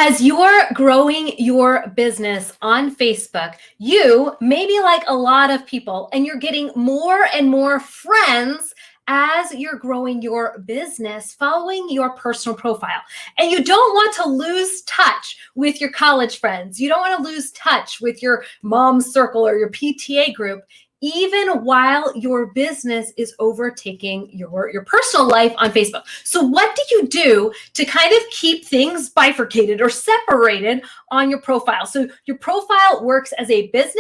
As you're growing your business on Facebook, you may be like a lot of people and you're getting more and more friends as you're growing your business, following your personal profile. And you don't want to lose touch with your college friends. You don't want to lose touch with your mom's circle or your PTA group, even while your business is overtaking your personal life on Facebook. So what do you do to kind of keep things bifurcated or separated on your profile? So your profile works as a business,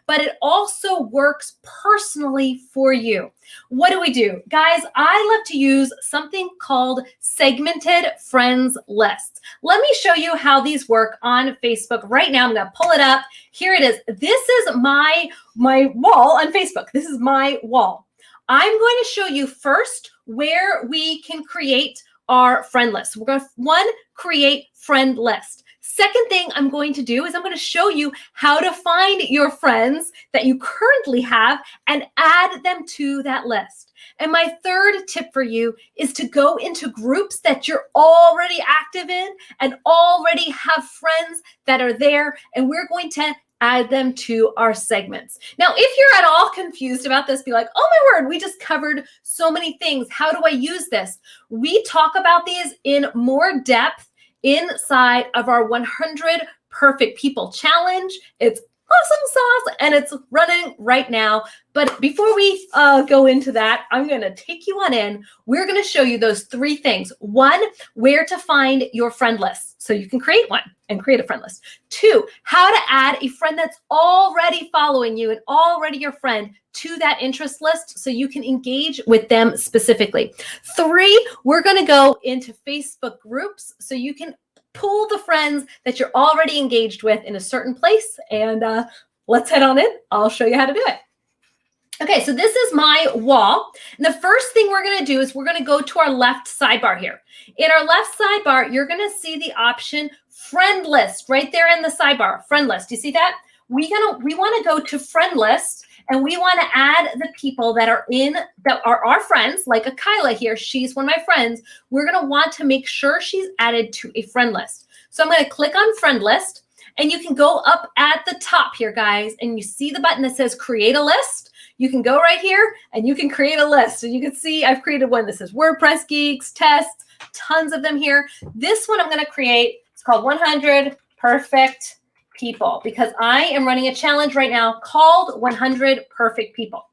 but it also works personally for you. What do? Guys, I love to use something called segmented friends lists. Let me show you how these work on Facebook right now. I'm going to pull it up. Here it is. This is my wall on Facebook. This is my wall. I'm going to show you first where we can create our friend list. We're going to, create friend list. Second thing I'm going to do is I'm going to show you how to find your friends that you currently have and add them to that list. And my third tip for you is to go into groups that you're already active in and already have friends that are there, and we're going to add them to our segments. Now, if you're at all confused about this, be like, oh my word, we just covered so many things. How do I use this? We talk about these in more depth inside of our 100 Perfect People Challenge. It's awesome sauce and it's running right now. But before we go into that, I'm going to take you on in. We're going to show you those three things. One, where to find your friend list so you can create one and create a friend list. Two, how to add a friend that's already following you and already your friend to that interest list so you can engage with them specifically. Three, we're going to go into Facebook groups so you can pull the friends that you're already engaged with in a certain place. And let's head on in. I'll show you how to do it. Okay, so this is my wall. And the first thing we're going to do is we're going to go to our left sidebar here. In our left sidebar, you're going to see the option friend list right there in the sidebar, friend list. Do you see that? We want to go to friend list, and we want to add the people that are our friends, like a Kyla here. She's one of my friends. We're going to want to make sure she's added to a friend list. So I'm going to click on friend list, and you can go up at the top here, guys, and you see the button that says create a list. You can go right here and you can create a list. So you can see I've created one that says WordPress Geeks, tests, tons of them here. This one I'm going to create. It's called 100 Perfect People because I am running a challenge right now called 100 Perfect People.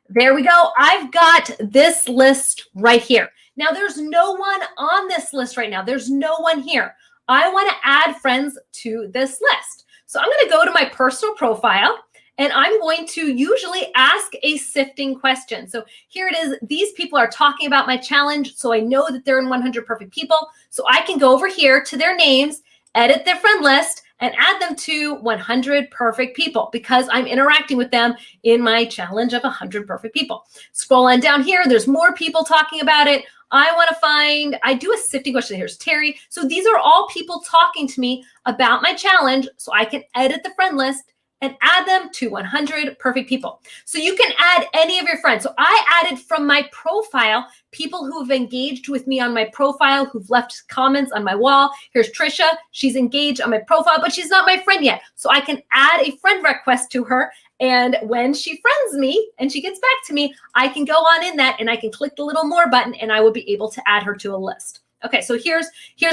There we go. I've got this list right here. Now there's no one on this list right now. There's no one here. I want to add friends to this list. So I'm going to go to my personal profile and I'm going to usually ask a sifting question. So here it is. These people are talking about my challenge. So I know that they're in 100 Perfect People. So I can go over here to their names, edit their friend list, and add them to 100 Perfect People because I'm interacting with them in my challenge of 100 Perfect People. Scroll on down here. There's more people talking about it. I do a sifting question. Here's Terry. So these are all people talking to me about my challenge. So I can edit the friend list and add them to 100 Perfect People. So you can add any of your friends. So I added from my profile people who have engaged with me on my profile, who've left comments on my wall. Here's Trisha. She's engaged on my profile, but she's not my friend yet. So I can add a friend request to her. And when she friends me and she gets back to me, I can go on in that and I can click the little more button and I will be able to add her to a list. Okay, so here's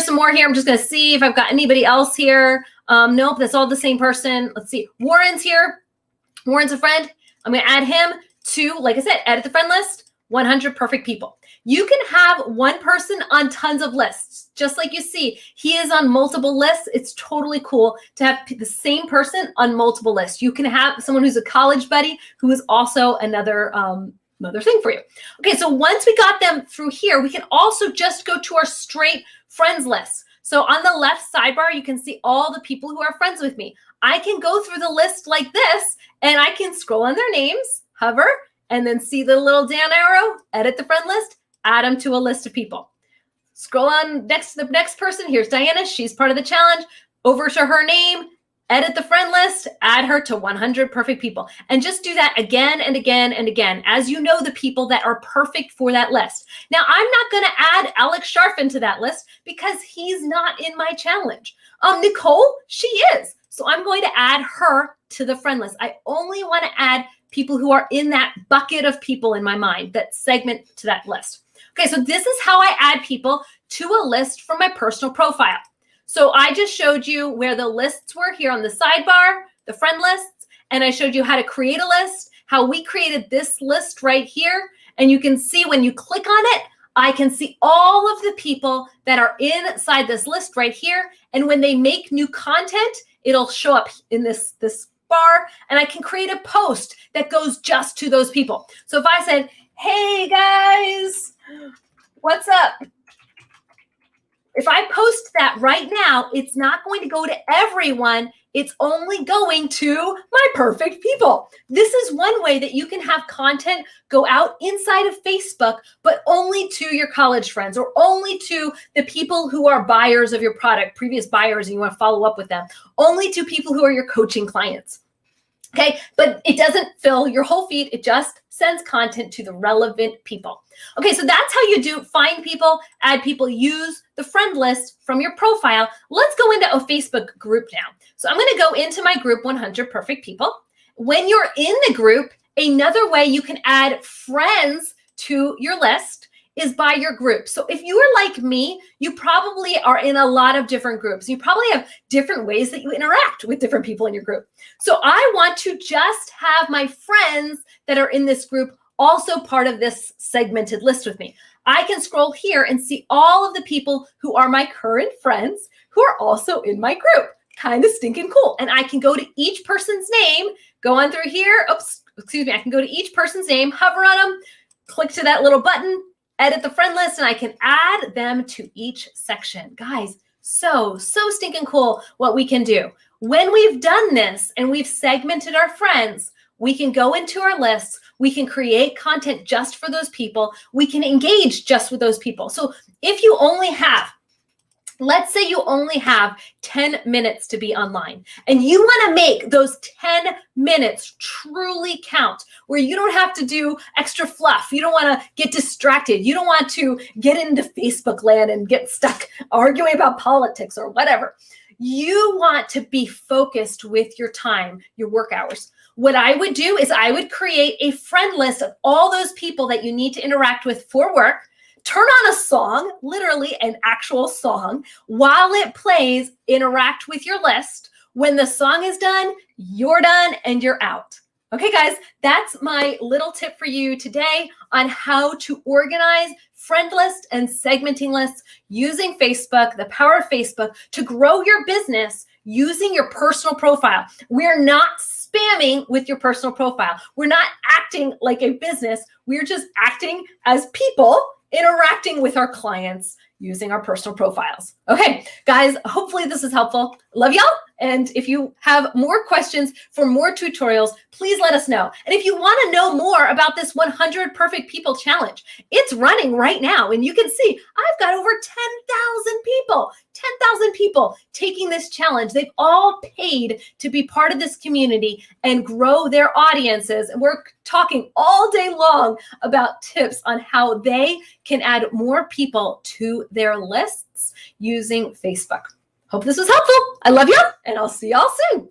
some more here. I'm just going to see if I've got anybody else here. Nope, that's all the same person. Let's see. Warren's here. Warren's a friend. I'm going to add him to, like I said, edit the friend list, 100 Perfect People. You can have one person on tons of lists. Just like you see, he is on multiple lists. It's totally cool to have the same person on multiple lists. You can have someone who's a college buddy who is also another thing for you. Okay, so once we got them through here, we can also just go to our straight friends list. So on the left sidebar, you can see all the people who are friends with me. I can go through the list like this, and I can scroll on their names, hover, and then see the little down arrow, edit the friend list, add them to a list of people. Scroll on next to the next person. Here's Diana. She's part of the challenge. Over to her name, edit the friend list, add her to 100 Perfect People. And just do that again and again and again as you know the people that are perfect for that list. Now, I'm not going to add Alex Sharfin to that list because he's not in my challenge. Nicole, she is. So I'm going to add her to the friend list. I only want to add people who are in that bucket of people in my mind that segment to that list. Okay, so this is how I add people to a list from my personal profile. So I just showed you where the lists were here on the sidebar, the friend lists, and I showed you how to create a list, how we created this list right here. And you can see when you click on it, I can see all of the people that are inside this list right here. And when they make new content, it'll show up in this bar, and I can create a post that goes just to those people. So if I said, hey guys, what's up? If I post that right now, it's not going to go to everyone. It's only going to my perfect people. This is one way that you can have content go out inside of Facebook, but only to your college friends or only to the people who are buyers of your product, previous buyers, and you want to follow up with them, only to people who are your coaching clients. Okay, but it doesn't fill your whole feed. It just sends content to the relevant people. Okay, so that's how you do find people, add people, use the friend list from your profile. Let's go into a Facebook group now. So I'm going to go into my group 100 Perfect People. When you're in the group, another way you can add friends to your list is by your group. So if you are like me, you probably are in a lot of different groups. You probably have different ways that you interact with different people in your group. So I want to just have my friends that are in this group also part of this segmented list with me. I can scroll here and see all of the people who are my current friends who are also in my group. Kind of stinking cool. And I can go to each person's name, go on through here. Oops, excuse me. I can go to each person's name, hover on them, click to that little button, edit the friend list, and I can add them to each section. Guys, so stinking cool what we can do. When we've done this and we've segmented our friends, we can go into our lists, we can create content just for those people, we can engage just with those people. So if you only have, let's say you only have 10 minutes to be online and you want to make those 10 minutes truly count, where you don't have to do extra fluff. You don't want to get distracted. You don't want to get into Facebook land and get stuck arguing about politics or whatever. You want to be focused with your time, your work hours. What I would do is I would create a friend list of all those people that you need to interact with for work. Turn on a song, literally an actual song. While it plays, interact with your list. When the song is done, you're done and you're out. Okay, guys, that's my little tip for you today on how to organize friend lists and segmenting lists using Facebook, the power of Facebook, to grow your business using your personal profile. We're not spamming with your personal profile. We're not acting like a business. We're just acting as people interacting with our clients using our personal profiles. Okay, guys, hopefully this is helpful. Love y'all. And if you have more questions for more tutorials, please let us know. And if you want to know more about this 100 Perfect People Challenge, it's running right now. And you can see I've got over 10,000 people taking this challenge. They've all paid to be part of this community and grow their audiences. And we're talking all day long about tips on how they can add more people to their lists using Facebook. Hope this was helpful. I love you, and I'll see y'all soon.